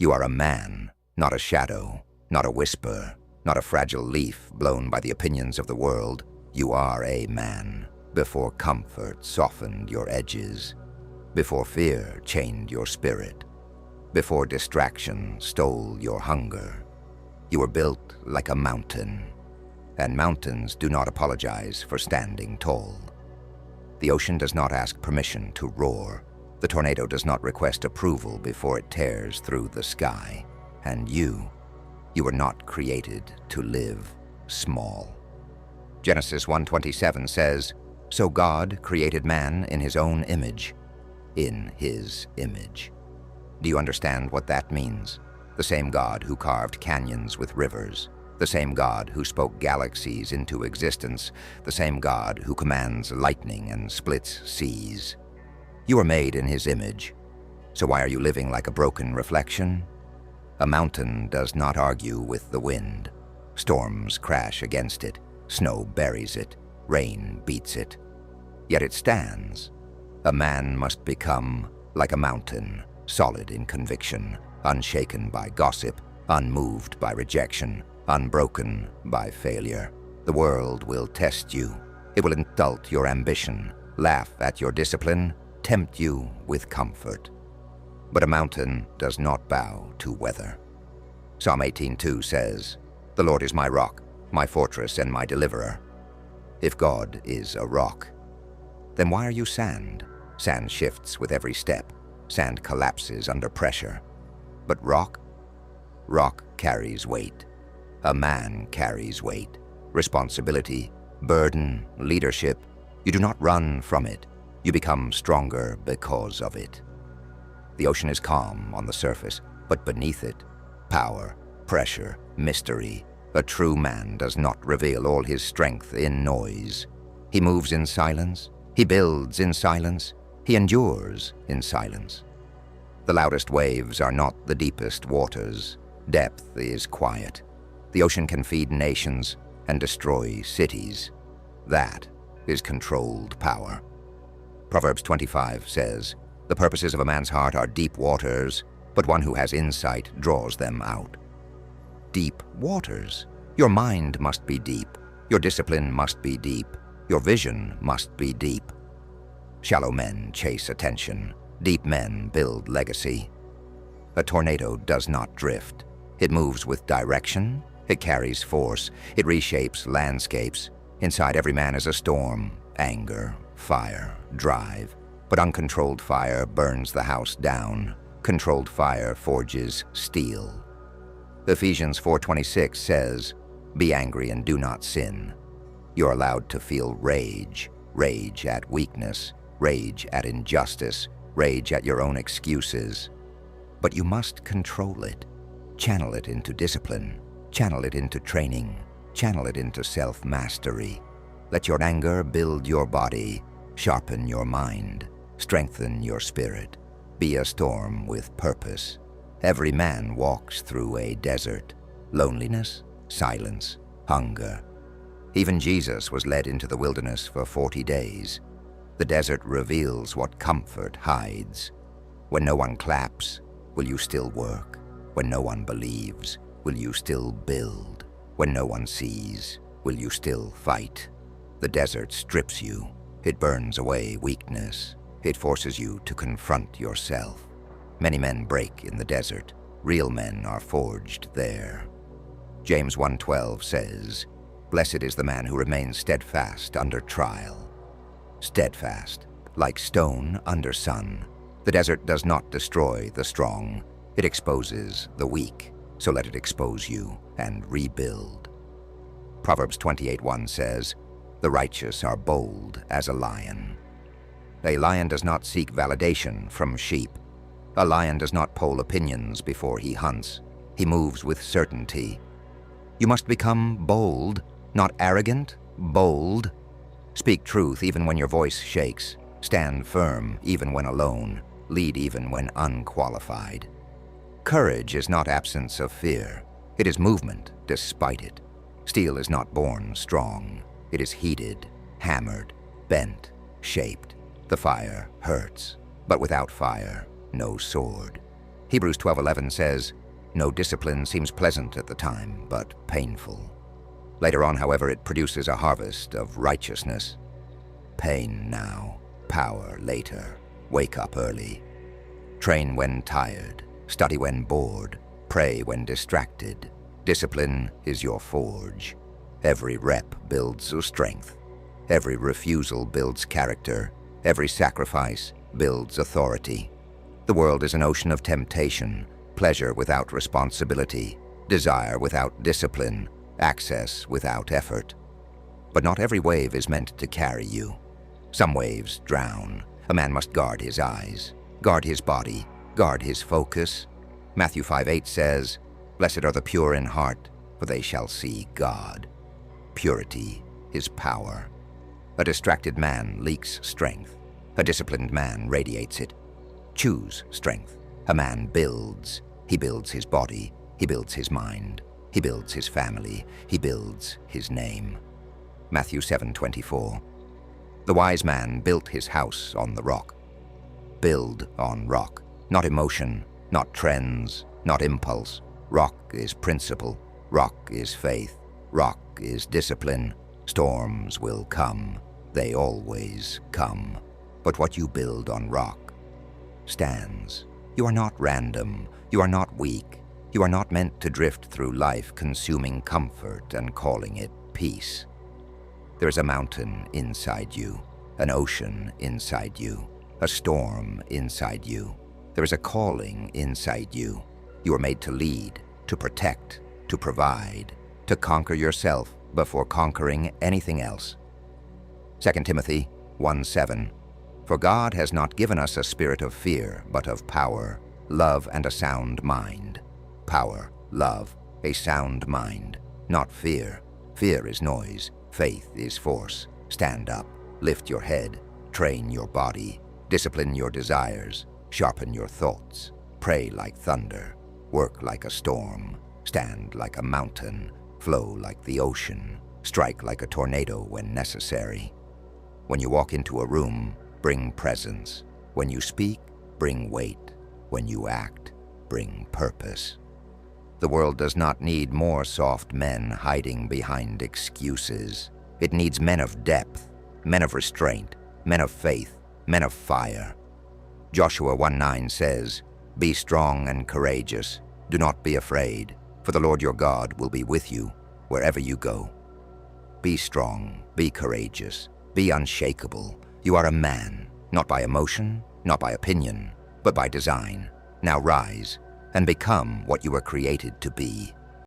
You are a man, not a shadow, not a whisper, not a fragile leaf blown by the opinions of the world. You are a man, before comfort softened your edges, before fear chained your spirit, before distraction stole your hunger. You were built like a mountain, and mountains do not apologize for standing tall. The ocean does not ask permission to roar. The tornado does not request approval before it tears through the sky. And you were not created to live small. Genesis 1:27 says, "So God created man in his own image, in his image." Do you understand what that means? The same God who carved canyons with rivers, the same God who spoke galaxies into existence, the same God who commands lightning and splits seas. You are made in his image. So why are you living like a broken reflection? A mountain does not argue with the wind. Storms crash against it, snow buries it, rain beats it. Yet it stands. A man must become like a mountain, solid in conviction, unshaken by gossip, unmoved by rejection, unbroken by failure. The world will test you. It will insult your ambition, laugh at your discipline, tempt you with comfort. But a mountain does not bow to weather. Psalm 18:2 says, "The Lord is my rock, my fortress and my deliverer." If God is a rock, then why are you sand? Sand shifts with every step. Sand collapses under pressure. But rock? Rock carries weight. A man carries weight, responsibility, burden, leadership. You do not run from it. You become stronger because of it. The ocean is calm on the surface, but beneath it, power, pressure, mystery. A true man does not reveal all his strength in noise. He moves in silence. He builds in silence. He endures in silence. The loudest waves are not the deepest waters. Depth is quiet. The ocean can feed nations and destroy cities. That is controlled power. Proverbs 25 says, "The purposes of a man's heart are deep waters, but one who has insight draws them out." Deep waters. Your mind must be deep. Your discipline must be deep. Your vision must be deep. Shallow men chase attention. Deep men build legacy. A tornado does not drift. It moves with direction. It carries force. It reshapes landscapes. Inside every man is a storm, anger, fire, drive. But uncontrolled fire burns the house down. Controlled fire forges steel. Ephesians 4:26 says, "Be angry and do not sin." You're allowed to feel rage. Rage at weakness. Rage at injustice. Rage at your own excuses. But you must control it. Channel it into discipline. Channel it into training. Channel it into self-mastery. Let your anger build your body. Sharpen your mind. Strengthen your spirit. Be a storm with purpose. Every man walks through a desert. Loneliness, silence, hunger. Even Jesus was led into the wilderness for 40 days. The desert reveals what comfort hides. When no one claps, will you still work? When no one believes, will you still build? When no one sees, will you still fight? The desert strips you. It burns away weakness. It forces you to confront yourself. Many men break in the desert. Real men are forged there. James 1:12 says, "Blessed is the man who remains steadfast under trial." Steadfast, like stone under sun. The desert does not destroy the strong. It exposes the weak. So let it expose you and rebuild. Proverbs 28:1 says, "The righteous are bold as a lion." A lion does not seek validation from sheep. A lion does not poll opinions before he hunts. He moves with certainty. You must become bold, not arrogant, bold. Speak truth even when your voice shakes. Stand firm even when alone. Lead even when unqualified. Courage is not absence of fear. It is movement despite it. Steel is not born strong. It is heated, hammered, bent, shaped. The fire hurts, but without fire, no sword. Hebrews 12:11 says, "No discipline seems pleasant at the time, but painful. Later on, however, it produces a harvest of righteousness." Pain now, power later. Wake up early. Train when tired, study when bored, pray when distracted. Discipline is your forge. Every rep builds a strength. Every refusal builds character. Every sacrifice builds authority. The world is an ocean of temptation, pleasure without responsibility, desire without discipline, access without effort. But not every wave is meant to carry you. Some waves drown. A man must guard his eyes, guard his body, guard his focus. Matthew 5:8 says, "Blessed are the pure in heart, for they shall see God." Purity is power. A distracted man leaks strength. A disciplined man radiates it. Choose strength. A man builds. He builds his body. He builds his mind. He builds his family. He builds his name. Matthew 7:24. The wise man built his house on the rock. Build on rock. Not emotion, not trends, not impulse. Rock is principle. Rock is faith. Rock is discipline. Storms will come. They always come. But what you build on rock stands. You are not random. You are not weak. You are not meant to drift through life consuming comfort and calling it peace. There is a mountain inside you, an ocean inside you, a storm inside you. There is a calling inside you. You are made to lead, to protect, to provide, to conquer yourself before conquering anything else. 2 Timothy 1:7. For God has not given us a spirit of fear, but of power, love, and a sound mind. Power, love, a sound mind, not fear. Fear is noise. Faith is force. Stand up, lift your head, train your body, discipline your desires, sharpen your thoughts, pray like thunder, work like a storm, stand like a mountain, flow like the ocean, strike like a tornado when necessary. When you walk into a room, bring presence. When you speak, bring weight. When you act, bring purpose. The world does not need more soft men hiding behind excuses. It needs men of depth, men of restraint, men of faith, men of fire. Joshua 1:9 says, "Be strong and courageous. Do not be afraid, for the Lord your God will be with you wherever you go." Be strong, be courageous, be unshakable. You are a man, not by emotion, not by opinion, but by design. Now rise and become what you were created to be.